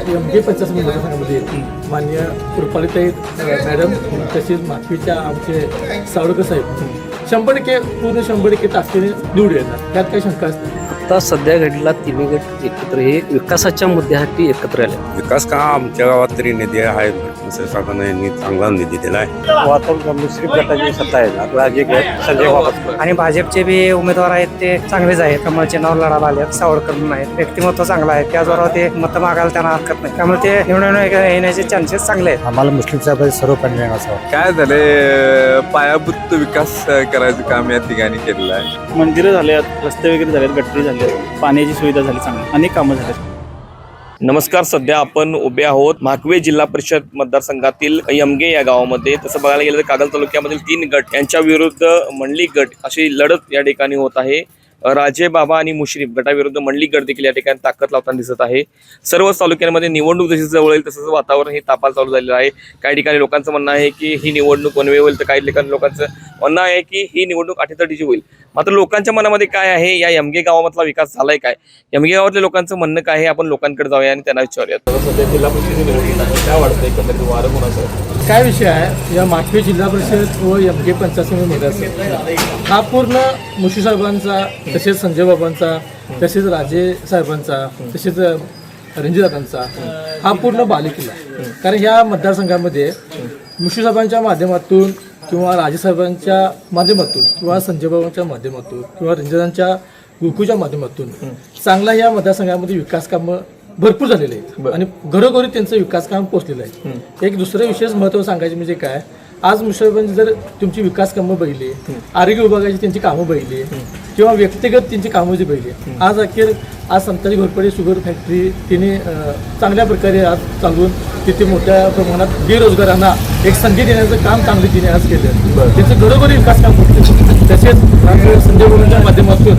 MK panchayat मतदारसंघामध्ये माननीय कृपालीताई madam तसेच माथवीच्या आमचे सावळकर साहेब 100% पूर्ण 100% ताकदीने निवडून येणार, त्यात काही शंका असते. आता सध्या घडीला तिन्ही गट एकत्र हे विकासाच्या मुद्द्यासाठी एकत्र आले. विकास का आमच्या गावात तरी निधी आहे, यांनी चांगला निधी दिला आहे. वातावरण मुस्लिम गटाची सत्ता आहे, राजे गट संजय बाबा आणि भाजपचे बी उमेदवार आहेत ते चांगलेच आहेत. कमळचे नाव लढायला आले, सावरकर म्हणून आहेत, व्यक्तिमत्व चांगलं आहे, त्याचबरोबर ते मत मागायला त्यांना हरकत नाही, त्यामुळे ते निवडून येण्याचे चान्सेस चांगले आहेत. आम्हाला मुस्लिम साहेब सर्व कन्व्हेन असावं. काय झाले, पायाभूत विकास करायचं काम या ठिकाणी केलेलं आहे. मंदिरं झाल्यात, रस्ते वगैरे झालेत, गटरी झाले, पाण्याची सुविधा झाली, चांगली अनेक कामं झाली. नमस्कार. सध्या आपण उभे आहोत म्हाकवे जिल्हा परिषद मतदारसंघातील यमगे या गावामध्ये. तसं बघायला गेलं तर कागल तालुक्यामधील 3 गट यांच्या विरुद्ध मंडली गट अशी लढत या ठिकाणी होत आहे. राजे बाबा आणि मुश्रीफ गटाविरुद्ध मंडली गट देखील या ठिकाणी ताकद लावताना दिसत आहे. सर्व तालुक्यांमध्ये निवडणूक जशी जवळ येईल तसंच वातावरण हे तापाल चालू झालेलं आहे. काही ठिकाणी लोकांचं म्हणणं आहे की ही निवडणूक वनवे होईल, तर काही ठिकाणी लोकांचं म्हणणं आहे की ही निवडणूक अटीतटीची होईल. मात्र लोकांच्या मनामध्ये काय आहे, या यमगे गावामधला विकास झालाय काय, यमगे गावातल्या लोकांचं म्हणणं काय आहे, आपण लोकांकडे जाऊया आणि त्यांना विचारूयात. सध्या जिल्हा परिषद निवडणूक आहे, काय वाटतं एकंदरीत वारं कोणाचं? काय विषय आहे, या माथवी जिल्हा परिषद व एमके पंचायत समिती मतदारसंघ हा पूर्ण मुशी साहेबांचा, तसेच संजय बाबांचा, तसेच राजे साहेबांचा, तसेच रणजितदादांचा हा पूर्ण बालेकिल्ला आहे. कारण ह्या मतदारसंघामध्ये मुशी साहेबांच्या माध्यमातून किंवा राजेसाहेबांच्या माध्यमातून किंवा संजय बाबांच्या माध्यमातून किंवा रणजितांच्या गुकुच्या माध्यमातून चांगला या मतदारसंघामध्ये विकास कामं भरपूर झालेले आहेत आणि घरोघरी त्यांचं विकास काम पोहोचलेलं आहे. एक दुसरं विशेष महत्त्व सांगायचे म्हणजे काय, आज मुश्रीफांची जर तुमची विकास कामं बघितली, आरोग्य विभागाची त्यांची कामं बघितली किंवा व्यक्तिगत त्यांची कामं जी बघितली, आज अखेर आज संताजी घोरपडे शुगर फॅक्टरी तिने चांगल्या प्रकारे आज चालवून तिथे मोठ्या प्रमाणात बेरोजगारांना एक संधी देण्याचं काम चांगलं तिने आज केलं. त्याचं घरोघरी विकास काम होते. तसेच संजय बाबांच्या माध्यमातून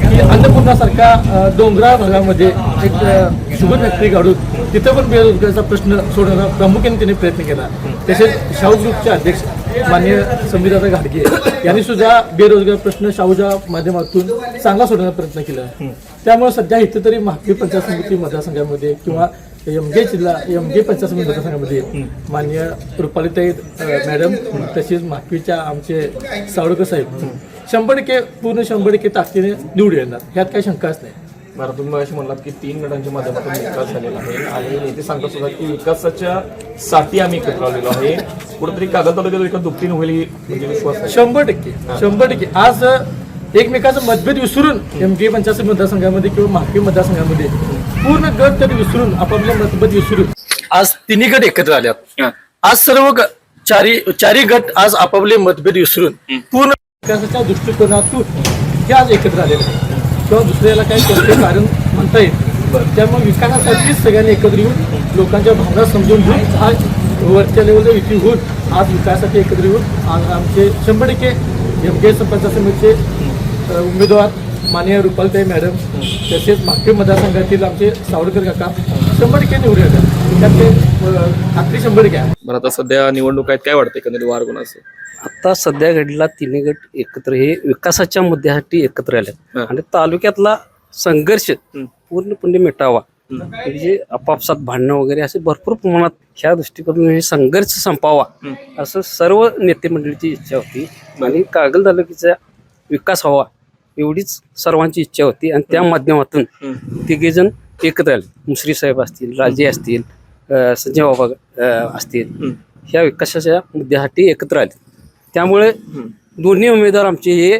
की अन्नपूर्णासारख्या डोंगराळ भागामध्ये एक शुगर फॅक्टरी काढून तिथं पण बेरोजगारीचा प्रश्न सोडवण्याचा प्रामुख्याने त्यांनी प्रयत्न केला. तसेच शाहू ग्रुपचे अध्यक्ष माननीय संविदादा घाटगे यांनी सुद्धा बेरोजगार प्रश्न शाहूच्या माध्यमातून चांगला सोडवण्याचा प्रयत्न केला. त्यामुळे सध्या इथं तरी म्हाकवी पंचायत समिती मतदारसंघामध्ये किंवा यमगे पंचायत समिती मतदारसंघामध्ये माननीय कृपालीताई मॅडम तसेच म्हाकवीच्या आमचे सावळकर साहेब 100% पूर्ण 100% ताकदीने निवडून येणार, ह्यात काही शंकाच नाही. बरं, तुम्ही अशी म्हणलात की 3 गटांच्या माध्यमातून विकास झालेला आहे आणि नेते सांगत सुद्धा की विकासाच्या साठी आम्ही एकत्र आलेलो आहे. कुठेतरी कागल तालुक्यात एका दुपटीने होईल म्हणजे विश्वास आहे. 100% आज एकमेकाचं मतभेद विसरून एमके पंचायत मतदारसंघामध्ये किंवा म्हाकवी मतदारसंघामध्ये पूर्ण गट तरी विसरून आपापले मतभेद विसरून आज 3 गट एकत्र आल्यात. आज सर्व चारी गट आज आपापले मतभेद विसरून पूर्ण विकासाच्या दृष्टिकोनातून हे आज एकत्र आलेले आहेत किंवा दुसऱ्याला काही कोणते कारण म्हणता येईल. त्यामुळे विकासासाठीच सगळ्यांनी एकत्र येऊन लोकांच्या भावना समजून घेऊन आज वरच्या लेवलला युती होऊन आज विकासासाठी एकत्र येऊन आज आमचे 100% एमके पंचायत समितीचे उमेदवार माननीय रुपालीताई मॅडम तसेच म्हाकवी मतदारसंघातील आमचे सावळकर काका 100% निवडून येतात, त्यात खात्री 100% आहे. बरं, आता सध्या निवडणूक आहेत, काय वाटतं एकंदरीत वार कोणाचं? आता सध्या घडीला तिन्ही गट एकत्र हे विकासाच्या मुद्द्यासाठी एकत्र आले आणि तालुक्यातला संघर्ष पूर्णपणे मिटावा, म्हणजे आपापसात भांडणं वगैरे असे भरपूर प्रमाणात ह्या दृष्टिकोनातून हे संघर्ष संपावा असं सर्व नेते मंडळीची इच्छा होती आणि कागल तालुक्याचा विकास व्हावा एवढीच सर्वांची इच्छा होती. आणि त्या माध्यमातून तिघेजण एकत्र आले. मुश्रीफ साहेब असतील, राजे असतील, संजय बाबा असतील, ह्या विकासाच्या मुद्द्यासाठी एकत्र आले. त्यामुळे दोन्ही उमेदवार आमचे हे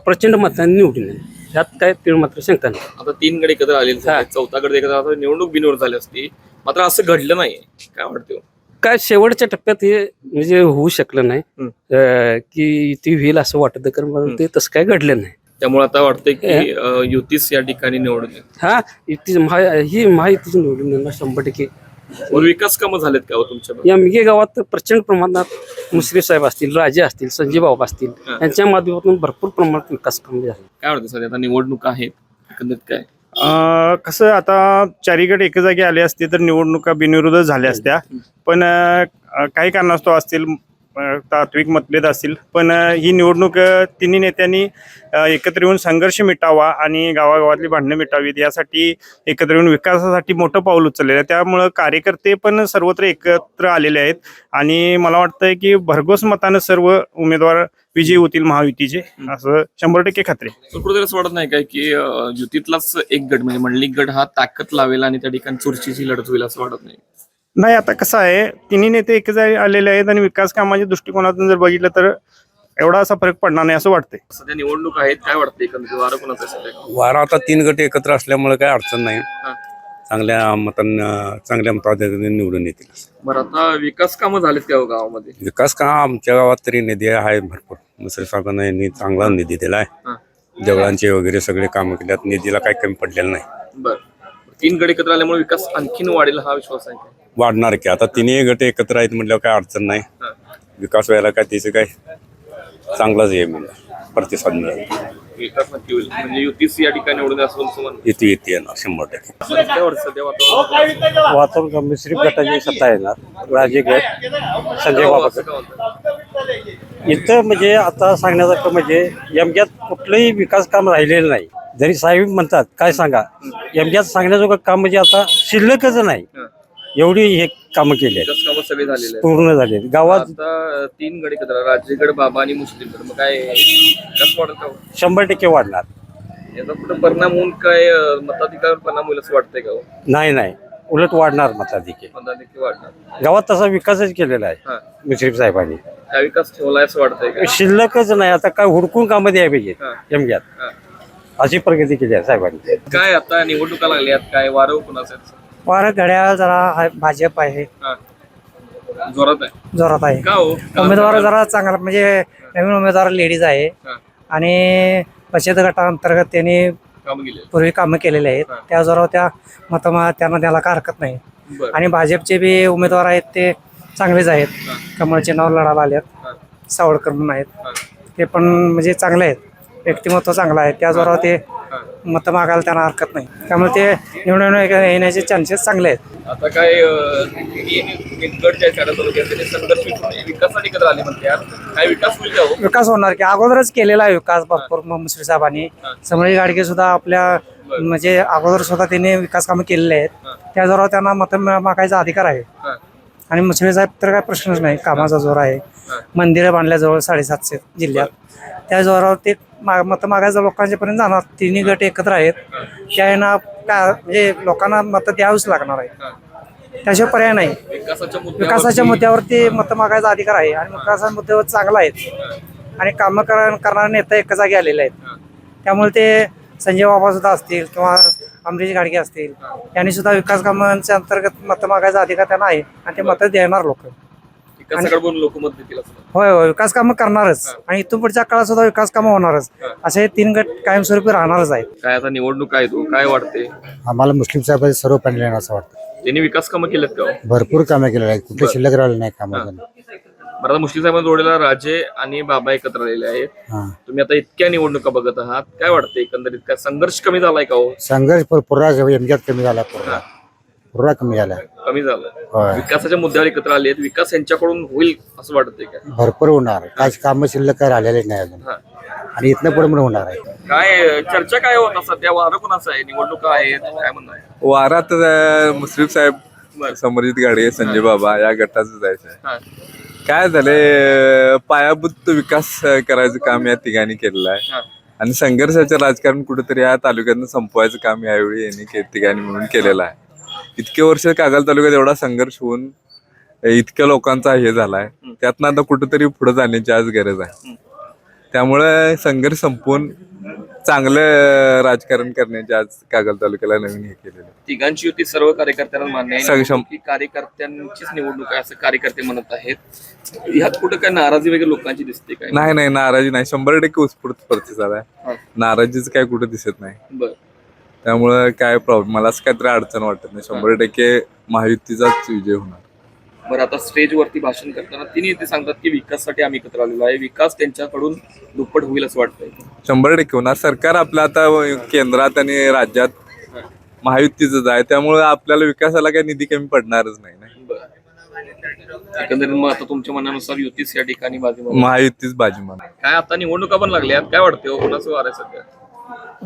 प्रचंड मतांनी निवडून आले, ह्यात काय तीळ मात्र शंका नाही. आता 3 गट एकत्र आलेले, 4था गट एकत्र आता निवडणूक बिनवर झाली असती, मात्र असं घडलं नाही, काय वाटतं? काय शेवटच्या टप्प्यात हे म्हणजे होऊ शकलं नाही की ती होईल असं वाटतं, कारण ते तसं काय घडलं नाही. त्यामुळे आता वाटतंय की युतीच या ठिकाणी निवडून हा ही महायुतीची निवडून येणार 100%. विकास कामं झालेत का तुमच्या? यमगे गावात प्रचंड प्रमाणात मुश्रीफ साहेब असतील, राजे असतील, संजय बाबा असतील, यांच्या माध्यमातून भरपूर प्रमाणात विकास कामे झाले. काय वाटतं सध्या आता निवडणूक आहेत, एकंदरीत काय कसं आता 4 गट एका जागी आले असते तर निवडणुका बिनविरोध झाल्या असत्या, पण काही कारणास्तव असतील तात्विक मतभेद असतील, पण ही निवडणूक तिन्ही नेत्यांनी एकत्र येऊन संघर्ष मिटावा आणि गावागावातली भांडणं मिटावीत यासाठी एकत्र येऊन विकासासाठी मोठं पाऊल उचललेलं आहे. त्यामुळं कार्यकर्ते पण सर्वत्र एकत्र आलेले आहेत आणि मला वाटतंय की भरघोस मतानं सर्व उमेदवार विजयी होतील महायुतीचे, असं 100% खात्री आहे. पण कुठेतरी असं वाटत नाही काय की युतीतलाच एक गट म्हणजे मंडलिक गट हा ताकद लावेल आणि त्या ठिकाणी चुरशीची लढत होईल असं वाटत नाही? नाही, आता कसं आहे, तिन्ही नेते एक आलेले आहेत आणि विकास कामाच्या दृष्टिकोनातून जर बघितलं तर एवढा असा फरक पडणार नाही असं वाटतंय. सध्या निवडणूक आहेत, काय वाटतं एकंदरीत वारं कोणाचं आहे सध्या? वारा आता 3 गट एकत्र असल्यामुळे काही अडचण नाही. चांगल्या मताधिक्याने निवडून येतील. बरं, आता विकास कामं झालेत का हो गावामध्ये? विकास काम आमच्या गावात तरी निधी आहे भरपूर. मुसळे साहेबांना यांनी चांगला निधी दिला आहे. देवळांचे वगैरे सगळे कामं केल्यात, निधीला काही कमी पडलेलं नाही. बरं, 3 गट एकत्र आल्यामुळे विकास आणखीन वाढेल हा विश्वास आहे का? वाढणार की आता तिन्ही गट एकत्र आहेत म्हटल्यावर काय अडचण नाही. विकास व्हायला काय त्याचे काय चांगलाच हे मिळेल, प्रतिसाद मिळेल. विकास नक्की होईल म्हणजे युतीच या ठिकाणी निवडून असं म्हणून येते येणार 100%. काय वाटतं सध्या वातावरण? वातावरण मिश्रित गटाची सत्ता येणार. राजे गट, संजय बाबा असं का होतं? इथं म्हणजे आता सांगण्यासारखं म्हणजे एमक्यात कुठलंही विकास काम राहिलेलं नाही. जरी साहेब म्हणतात काय सांगा, एमक्यात सांगण्याजोगं काम म्हणजे आता शिल्लकच नाही. एवढी हे कामं केली आहेत, विकास कामं सगळे झालेले आहेत. पूर्ण झाले गावात. आता 3 गट एकत्र, राजेगड, बाबा आणि मुस्लिम गड, मग काय विकास वाढेल का हो? 100% वाढणार. याचा कुठं परिणाम होऊन काय मताधिकार परिणाम होईल असं वाटतंय का हो? नाही, उलट वाढणार मताधिक्य. मताधिकार वाढणार. गावात तसा विकासच केलेला आहे हा. मुश्रीफ साहेबांनी. काय विकास ठेवलाय असं वाटतंय का? शिल्लकच नाही. आता काय हुडकून कामं द्यायला पाहिजेत एमक्यात. हा. अशी प्रगती केली आहे साहेबांनी. काय आता निवडणुका लागल्यात, काय वारं कुणाचं आहे? वारा घड्याळ जरा भाजप आहे, हा. जोरात आहे. जोरात आहे. का हो? उमेदवार जरा चांगला म्हणजे नवीन उमेदवार लेडीज आहे हा. आणि बचत गटाअंतर्गत त्यांनी काम गेले. पूर्वी कामं केलेले आहेत. हा. त्या जोरावर त्यांना द्यायला काय हरकत नाही. बरं. आणि भाजपचे बी उमेदवार आहेत ते चांगलेच आहेत. हा. कमळ चिन्हावर लढायला आलेत. हा. सावळकर म्हणून आहेत, हा. ते पण म्हणजे चांगले आहेत. व्यक्तिमत्व चांगलं आहे. त्या जोरावर ते हा. मतं मागायला त्यांना हरकत नाही. त्यामुळे ते निवडून येण्याचे चान्सेस चांगले आहेत. आता काय गट जे आहे तालुक्यात ते संघर्ष विकासासाठी एकत्र आले म्हणते यार, काय विकास होईल का हो? विकास होणार की अगोदरच केलेला आहे विकास भरपूर मुश्रीफ साहेबांनी. समज गाडगे सुद्धा आपल्या म्हणजे अगोदर सुद्धा त्यांनी विकास कामं केलेले आहेत. त्या जोरावर त्यांना मतं मागायचा अधिकार आहे. हा. आणि मुश्रीफ साहेब तर काय प्रश्नच नाही. कामाचा जोर आहे. मंदिरं बांधल्याजवळ 750 जिल्ह्यात. त्या जोरावर ते मतं मागायचं लोकांच्या पर्यंत जाणार. तिन्ही गट एकत्र आहेत. त्या काय म्हणजे लोकांना मतं द्यावीच लागणार आहे. त्याशिवाय पर्याय नाही. विकासाच्या मुद्द्यावरती मतं मागायचा अधिकार आहे आणि विकासाच्या मुद्द्यावर चांगला आहेत आणि कामं करणारे नेता एका जागी आलेले आहेत. त्यामुळे ते संजय बाबा सुद्धा असतील किंवा अमरीश गाडगे असतील, यांनी सुद्धा विकास कामांच्या अंतर्गत मतं मागायचा अधिकार त्यांना आहे आणि ते मतं देणार लोक. लोक मत देतील असं. होय, विकास कामं करणारच आणि इथून पुढच्या काळात सुद्धा विकास कामं होणारच. असे हे 3 गट कायमस्वरूपी राहणारच आहेत. काय आता निवडणूक आहे, तो काय वाटते? आम्हाला मुस्लिम साहेबांचे सर्व पॅनल येणार असं वाटतं. त्यांनी विकास कामं केलेत का हो? भरपूर कामं केलेली आहेत, कुठे शिल्लक राहिलं नाही कामाला. बरं, आता मुस्लिम साहेबांना जोडलेला राजे आणि बाबा एकत्र आलेले आहेत. हा, तुम्ही आता इतक्या निवडणुका बघत आहात, काय वाटतं एकंदरीत? काय संघर्ष कमी झालाय का हो? संघर्ष पुरा एमक्यात कमी झाला, पुरा कमी झाला. कमी झालं. होय, विकासाच्या मुद्द्यावर एकत्र आले आहेत, विकास यांच्याकडून होईल असं वाटतंय का? भरपूर होणार. काय कामं शिल्लक काय राहिलेले नाही अजून हा. आणि इथनं पुढे पण होणार आहे. काय चर्चा काय होता सध्या? वारं कोणाचं आहे? निवडणुका आहेत, काय म्हणणं आहे? वारात मुश्रीफ साहेब, समरजित गाडगे, संजय बाबा या गटाचं जायचं आहे. हा. काय झालंय, पायाभूत विकास करायचं काम या ठिकाणी केलेलं आहे हा. आणि संघर्षाचं राजकारण कुठेतरी या तालुक्यातून संपवायचं काम यावेळी यांनी ठिकाणी म्हणून केलेलं आहे. इतके वर्ष कागल तालुक्यात एवढा संघर्ष होऊन इतक्या लोकांचा हे झालाय, त्यातनं आता कुठेतरी पुढे जाण्याची आज गरज आहे. त्यामुळे संघर्ष संपवून चांगलं राजकारण करण्याची आज कागल तालुक्याला नवीन हे केलेलं. तिघांची युती सर्व कार्यकर्त्यांना मान्य आहे सक्षम. की कार्यकर्त्यांचीच निवडणूक आहे असं कार्यकर्ते म्हणत आहेत. ह्यात कुठं काय नाराजी वगैरे लोकांची दिसते काय? नाही, नाराजी नाही. 100% उत्स्फूर्त प्रतिसाद आहे. नाराजीच काय कुठं दिसत नाही. बरं. त्यामुळे काय प्रॉब्लेम, मला असं काहीतरी अडचण वाटत नाही. 100% महायुतीचाच विजय होणार. बरं, आता स्टेजवरती भाषण करताना तिने ते सांगतात की विकासासाठी आम्ही एकत्र आलेलो आहे, विकास त्यांच्याकडून दुप्पट होईल असं वाटतंय. 100% होणार. सरकार आपलं आता केंद्रात आणि राज्यात महायुतीचंच आहे, त्यामुळे आपल्याला विकासाला काही निधी कमी पडणारच नाही ना. बरं. एकंदरीत मग आता तुमच्या मनानुसार युतीच या ठिकाणी बाजी मारेल. महायुतीच बाजी मार. काय आता निवडणुका पण लागल्यात, काय वाटते हो, कोणाचं वार आहे सध्या?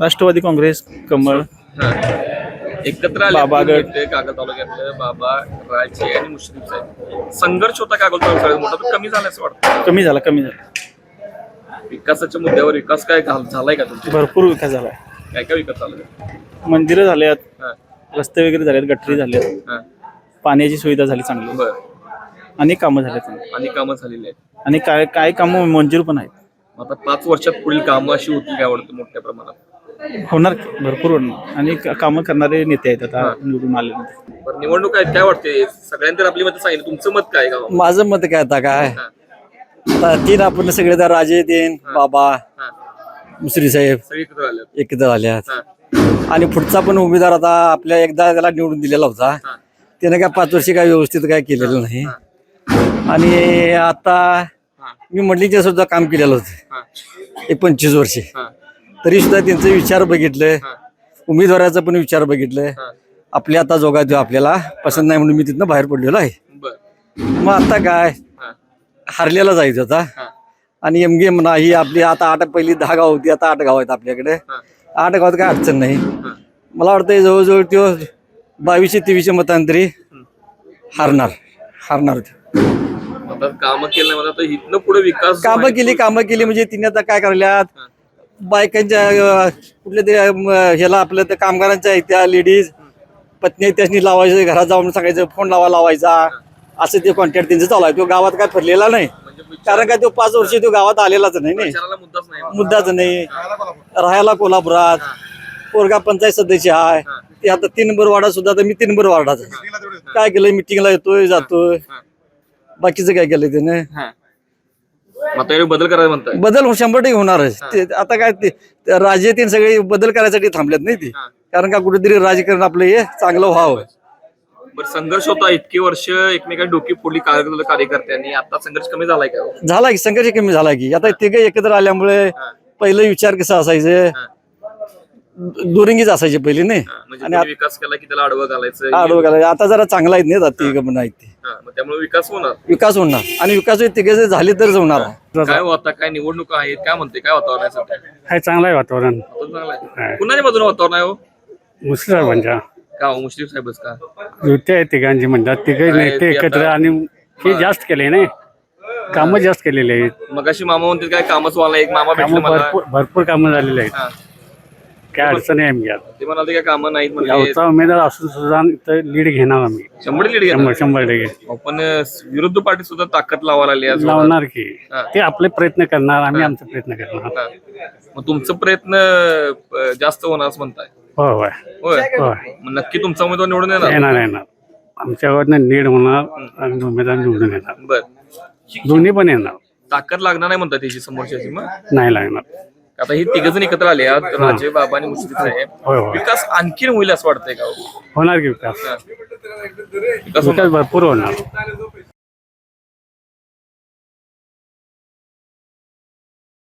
राष्ट्रवादी काँग्रेस, कमळ, हा. एकत्र आले बाबा गट. कागल तालुक्यातलं बाबा, राजे आणि मुश्रीफ साहेब. संघर्ष होता कागल तालुक्यात मोठा, तो कमी झाला असं वाटतं. कमी झाला. विकासाच्या मुद्द्यावर विकास काय झालाय का तुमच्या? भरपूर विकास झालाय. काय काय विकास झालाय? मंदिरं झाल्यात, हा, रस्ते वगैरे झालेत, गटरी झाल्यात, हा. पाण्याची सुविधा झाली चांगली, बर. अनेक कामं झाले चांगली, आणि कामं झालेली आहेत. आणि काय कामं मंजूर पण आहेत. आता 5 वर्षात पुढील कामं अशी होती काय वाटतं मोठ्या प्रमाणात? होणार की, भरपूर होणार, आणि कामं करणारे नेते आहेत आता निवडून आले. बरं, निवडणूक आहेत, काय वाटते? सगळ्यांनी तर आपली मत सांगितलं, तुमचं मत काय गाव? माझं मत काय आता काय हा, आता तीन आपण सगळे तर राजे देन बाबा हा. मुसरी साहेब सगळी एकत्र आल्यात. एकत्र आल्यात हा, आणि पुढचा पण उमेदवार आता आपल्या एकदा त्याला निवडून दिलेला होता. हा. त्याने काय 5 वर्षी काय व्यवस्थित काय केलेलं नाही. आणि आता हा, मी मंडळीचे सुद्धा काम केलेलं होतं हा, 25 वर्षे. हा, तरी सुद्धा त्यांचे विचार बघितले, हा. उमेदवाराचा पण विचार बघितले. हा. आपल्या आता जोगा जो आपल्याला पसंत नाही म्हणून मी तिथनं बाहेर पडलेलो आहे. बर. मग आता काय हा, हरलेला जायचं आता. हा. आणि एमगे म्हणा ही आपली आता पहिली 10 गाव होती, आता 8 गाव आहेत आपल्याकडे. हा. 8 गावात काय अडचण नाही. हा. मला वाटतं जवळजवळ तो 2200-2300 मतांतरी हारणार ते. आता कामं केलं नाही, आता इथनं पुढे विकास कामं केली म्हणजे तिने आता काय करायल्यात, बायकांच्या कुठल्या ते ह्याला आपलं त्या कामगारांच्या आहेत त्या लेडीज पत्नी त्यासनी लावायचं, घरात जाऊन सांगायचं, फोन लावायचा, असं ते कॉन्टॅक्ट त्यांचं चालू आहे. तो गावात काय फिरलेला नाही, कारण काय तो 5 वर्ष तो गावात आलेलाच नाही. मुद्दाच नाही. राहायला कोल्हापुरात, पोरगा पंचायत सदस्य आहे. ते आता 3 नंबर वार्डात सुद्धा, तर मी 3 नंबर वार्डात काय केलंय, मिटिंगला येतोय जातोय. बाकीचं काय केलंय त्याने? बदल करायला म्हणताय? बदल 100% होणारच. ते आता काय ते राजे ते सगळे बदल करायसाठी थांबलेत नाही ते, कारण का कुठेतरी राजकारण आपलं हे चांगलं व्हावं. बरं, संघर्ष होता इतकी वर्ष, एकमेकांची डोकी फोडली कार्यकर्त्यांनी, आता संघर्ष कमी झालाय का? झाला की संघर्ष कमी झाला की. आता तिघे एकत्र आल्यामुळे पहिलं विचार कसा असायचं, दुरंगीच असायचे पहिले नाही. म्हणजे तुम्ही विकास केला की त्याला आडवं घालायचं. आडवं घालायचं. आता जरा चांगला आहेत नाही, तिघ पण आहेत ते. मग त्यामुळे विकास होणार. विकास होणार, आणि विकास तिघे जर झाले तरच होणार. काय होता, काय निवडणुका आहेत, काय म्हणते, काय वातावरण आहे सध्या? काय चांगलं आहे वातावरण. चांगलं आहे. कुणाच्या बाजूने वातावरण आहे हो? मुस्लिमांच्या का हो, मुश्रीफ साहेबच का? युती आहे तिघांची म्हणतात, तिघे नेते एकत्र, आणि हे जास्त केले नाही, कामं जास्त केलेले आहेत. मग अशी मामा म्हणते काय कामच वाला, एक मामा भेटले मला. भरपूर कामं झालेले आहेत. हा. काय अडचण आहे आमच्या. ते म्हणाले काय कामं नाहीत म्हणजे. गावचा उमेदवार असून सुद्धा लीड घेणार आम्ही, 100 लीड घेणार. 100%. पण विरुद्ध पार्टी सुद्धा ताकद लावायला लागली आज. लावणार की, हा. ते आपले प्रयत्न करणार, आम्ही आमचा प्रयत्न करणार. हा. मग तुमचं प्रयत्न जास्त होणार असं म्हणताय? होय होय होय. होय. मग नक्की तुमचा उमेदवार निवडून येणार? येणार आमच्याकडनं लीड होणार आणि उमेदवार निवडून येणार. बर. दोन्ही पण येणार. ताकद लागणार नाही म्हणतात त्याची समोरच्याची. मग नाही लागणार. आता ही तिघ जण एकत्र आले आहेत, राजे, बाबा आणि मुश्रीफ साहेब. होय होय. विकास आणखीन होईल असं वाटतंय का? होणार की विकास. विकास विकास भरपूर होणार.